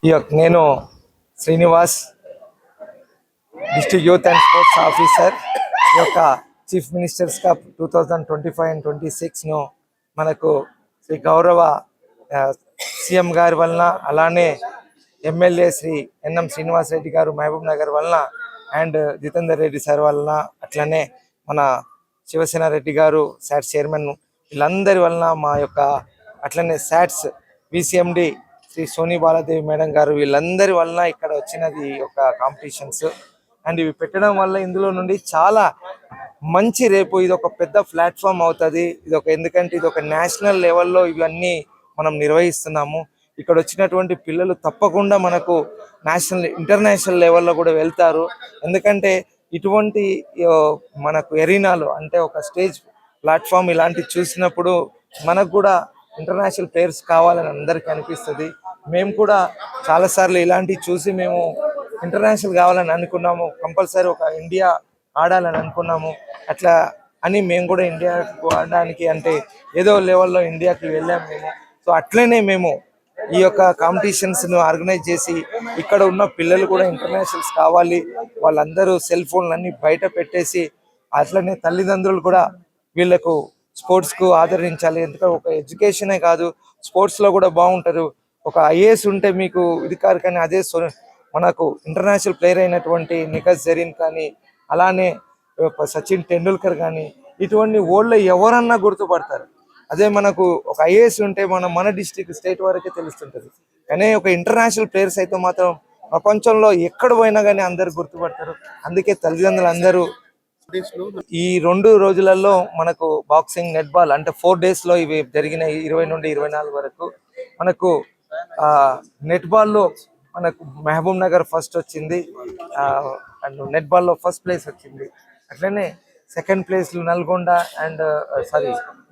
నేను Srinivas, district youth and sports officer. ఈ యొక్క చీఫ్ మినిస్టర్స్ కప్ 2025 అండ్ 26ను మనకు శ్రీ గౌరవ సీఎం గారి వలన, అలానే ఎమ్మెల్యే శ్రీ ఎన్ఎం శ్రీనివాస్ రెడ్డి గారు మహబూబ్ నగర్ వలన, అండ్ జితేందర్ రెడ్డి సార్ వలన, అట్లనే మన శివసేన రెడ్డి గారు శాట్స్ చైర్మన్, వీళ్ళందరి వలన మా యొక్క అట్లనే SATS VCMD Shri Soni Baladevi madam గారు, వీళ్ళందరి వలన ఇక్కడ వచ్చినది ఈ యొక్క కాంపిటీషన్స్. అండ్ ఇవి పెట్టడం వల్ల ఇందులో నుండి చాలా మంచి, రేపు ఇది ఒక పెద్ద ప్లాట్ఫామ్ అవుతుంది. ఎందుకంటే ఇది ఒక నేషనల్ లెవెల్లో ఇవన్నీ మనం నిర్వహిస్తున్నాము. ఇక్కడ వచ్చినటువంటి పిల్లలు తప్పకుండా మనకు ఇంటర్నేషనల్ లెవెల్లో కూడా వెళ్తారు. ఎందుకంటే ఇటువంటి మనకు ఎరీనాలు అంటే ఒక స్టేజ్ ప్లాట్ఫామ్ ఇలాంటివి చూసినప్పుడు మనకు కూడా ఇంటర్నేషనల్ ప్లేయర్స్ కావాలని అందరికీ అనిపిస్తుంది. మేము కూడా చాలాసార్లు ఇలాంటివి చూసి మేము ఇంటర్నేషనల్ కావాలని అనుకున్నాము, కంపల్సరీ ఒక ఇండియా ఆడాలని అనుకున్నాము. అట్లా అని మేము కూడా ఇండియాకు ఆడడానికి, అంటే ఏదో లెవెల్లో ఇండియాకి వెళ్ళాము మేము. సో అట్లనే మేము ఈ యొక్క కాంపిటీషన్స్ను ఆర్గనైజ్ చేసి ఇక్కడ ఉన్న పిల్లలు కూడా ఇంటర్నేషనల్స్ కావాలి, వాళ్ళందరూ సెల్ ఫోన్లన్నీ బయట పెట్టేసి, అట్లనే తల్లిదండ్రులు కూడా వీళ్ళకు స్పోర్ట్స్కు ఆదరించాలి. ఎందుకంటే ఒక ఎడ్యుకేషనే కాదు, స్పోర్ట్స్లో కూడా బాగుంటారు. ఒక ఐఏఎస్ ఉంటే మీకు ఇది కాదు, కానీ అదే మనకు ఇంటర్నేషనల్ ప్లేయర్ అయినటువంటి నిఖత్ జరీన్ కానీ, అలానే సచిన్ టెండూల్కర్ కానీ, ఇటువంటి వరల్డ్లో ఎవరన్నా గుర్తుపడతారు. అదే మనకు ఒక ఐఏఎస్ ఉంటే మన డిస్ట్రిక్ట్ స్టేట్ వరకే తెలుస్తుంటుంది. కానీ ఒక ఇంటర్నేషనల్ ప్లేయర్స్ అయితే మాత్రం ప్రపంచంలో ఎక్కడ పోయినా కానీ అందరు గుర్తుపడతారు. అందుకే తల్లిదండ్రులు అందరూ ఈ 2 రోజులలో మనకు బాక్సింగ్, నెట్బాల్ అంటే 4 daysలో ఇవి జరిగినాయి. 20 నుండి 24 వరకు మనకు నెట్బాల్లో మనకు మహబూబ్ నగర్ ఫస్ట్ వచ్చింది, అండ్ నెట్బాల్లో ఫస్ట్ ప్లేస్ వచ్చింది. అట్లనే సెకండ్ ప్లేస్లు నల్గొండ అండ్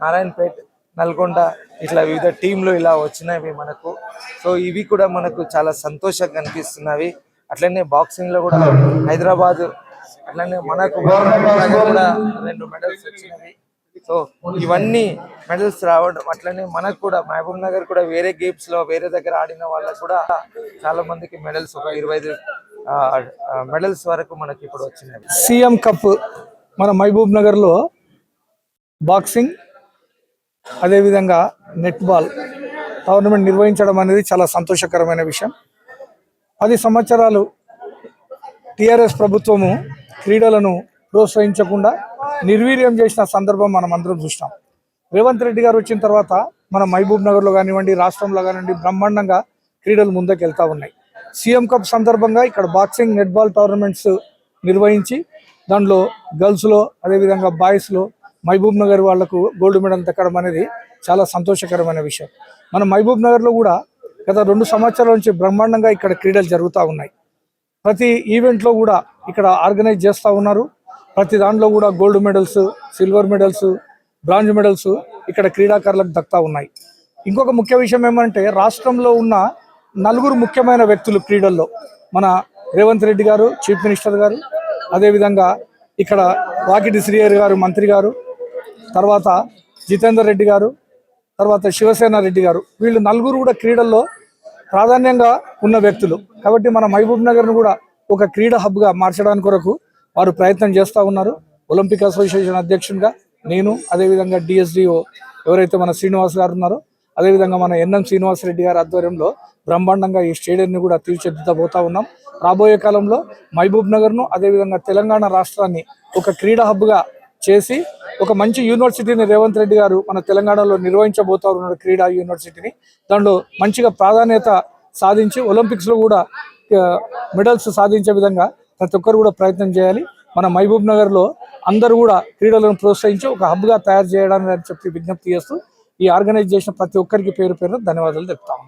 నారాయణపేట్, నల్గొండ, ఇట్లా వివిధ టీంలు ఇలా వచ్చినవి మనకు. సో ఇవి కూడా మనకు చాలా సంతోషంగా అనిపిస్తున్నవి. అట్లనే బాక్సింగ్లో కూడా హైదరాబాద్, అట్లనే మనకు కూడా 2 మెడల్స్ వచ్చినవి. సో ఇవన్నీ మెడల్స్ రావడం, అట్లనే మనకు కూడా మహబూబ్ నగర్ కూడా వేరే గేమ్స్లో వేరే దగ్గర ఆడిన వాళ్ళకు కూడా చాలా మందికి మెడల్స్, ఒక 25 మెడల్స్ వరకు మనకి ఇప్పుడు వచ్చినాయి. సీఎం కప్ మన మహబూబ్ నగర్లో బాక్సింగ్, అదేవిధంగా నెట్బాల్ టోర్నమెంట్ నిర్వహించడం అనేది చాలా సంతోషకరమైన విషయం. 10 సంవత్సరాలు టీఆర్ఎస్ ప్రభుత్వము క్రీడలను ప్రోత్సహించకుండా నిర్వీర్యం చేసిన సందర్భం మనం అందరం చూసినాం. రేవంత్ రెడ్డి గారు వచ్చిన తర్వాత మన మహబూబ్ నగర్లో కానివ్వండి, రాష్ట్రంలో కానివ్వండి, బ్రహ్మాండంగా క్రీడలు ముందుకు వెళ్తూ ఉన్నాయి. సీఎం కప్ సందర్భంగా ఇక్కడ బాక్సింగ్, నెట్బాల్ టోర్నమెంట్స్ నిర్వహించి దాంట్లో గర్ల్స్లో, అదేవిధంగా బాయ్స్లో మహబూబ్ నగర్ వాళ్లకు గోల్డ్ మెడల్ దక్కడం అనేది చాలా సంతోషకరమైన విషయం. మన మహబూబ్ నగర్లో కూడా గత 2 సంవత్సరాల నుంచి బ్రహ్మాండంగా ఇక్కడ క్రీడలు జరుగుతూ ఉన్నాయి. ప్రతి ఈవెంట్లో కూడా ఇక్కడ ఆర్గనైజ్ చేస్తూ ఉన్నారు. ప్రతి దాంట్లో కూడా gold medals, silver medals, bronze medals ఇక్కడ క్రీడాకారులకు దక్కుతూ ఉన్నాయి. ఇంకొక ముఖ్య విషయం ఏమంటే, రాష్ట్రంలో ఉన్న 4 ముఖ్యమైన వ్యక్తులు క్రీడల్లో మన రేవంత్ రెడ్డి గారు చీఫ్ మినిస్టర్ గారు, అదేవిధంగా ఇక్కడ వాకిటి శ్రీహరి గారు మంత్రి గారు, తర్వాత జితేందర్ రెడ్డి గారు, తర్వాత శివసేన రెడ్డి గారు, వీళ్ళు 4 కూడా క్రీడల్లో ప్రాధాన్యంగా ఉన్న వ్యక్తులు. కాబట్టి మన మహబూబ్ నగర్ను కూడా ఒక క్రీడా హబ్గా మార్చడానికి కొరకు వారు ప్రయత్నం చేస్తూ ఉన్నారు. ఒలింపిక్ అసోసియేషన్ అధ్యక్షునిగా నేను, అదేవిధంగా డిఎస్డిఓ ఎవరైతే మన శ్రీనివాస్ గారు ఉన్నారో, అదేవిధంగా మన ఎన్ఎం శ్రీనివాస్ రెడ్డి గారి ఆధ్వర్యంలో బ్రహ్మాండంగా ఈ స్టేడియంని కూడా తీర్చిదిద్దబోతా ఉన్నాం. రాబోయే కాలంలో మహబూబ్ నగర్ను, అదేవిధంగా తెలంగాణ రాష్ట్రాన్ని ఒక క్రీడా హబ్గా చేసి ఒక మంచి యూనివర్సిటీని రేవంత్ రెడ్డి గారు మన తెలంగాణలో నిర్వహించబోతా ఉన్నారు, క్రీడా యూనివర్సిటీని. దాంట్లో మంచిగా ప్రాధాన్యత సాధించి ఒలింపిక్స్లో కూడా మెడల్స్ సాధించే విధంగా ప్రతి ఒక్కరు కూడా ప్రయత్నం చేయాలి. మన మహబూబ్ నగర్లో అందరూ కూడా క్రీడలను ప్రోత్సహించి ఒక హబ్గా తయారు చేయడానికి చెప్పి విజ్ఞప్తి చేస్తూ ఈ ఆర్గనైజ్ చేసిన ప్రతి ఒక్కరికి పేరు ధన్యవాదాలు చెప్తాము.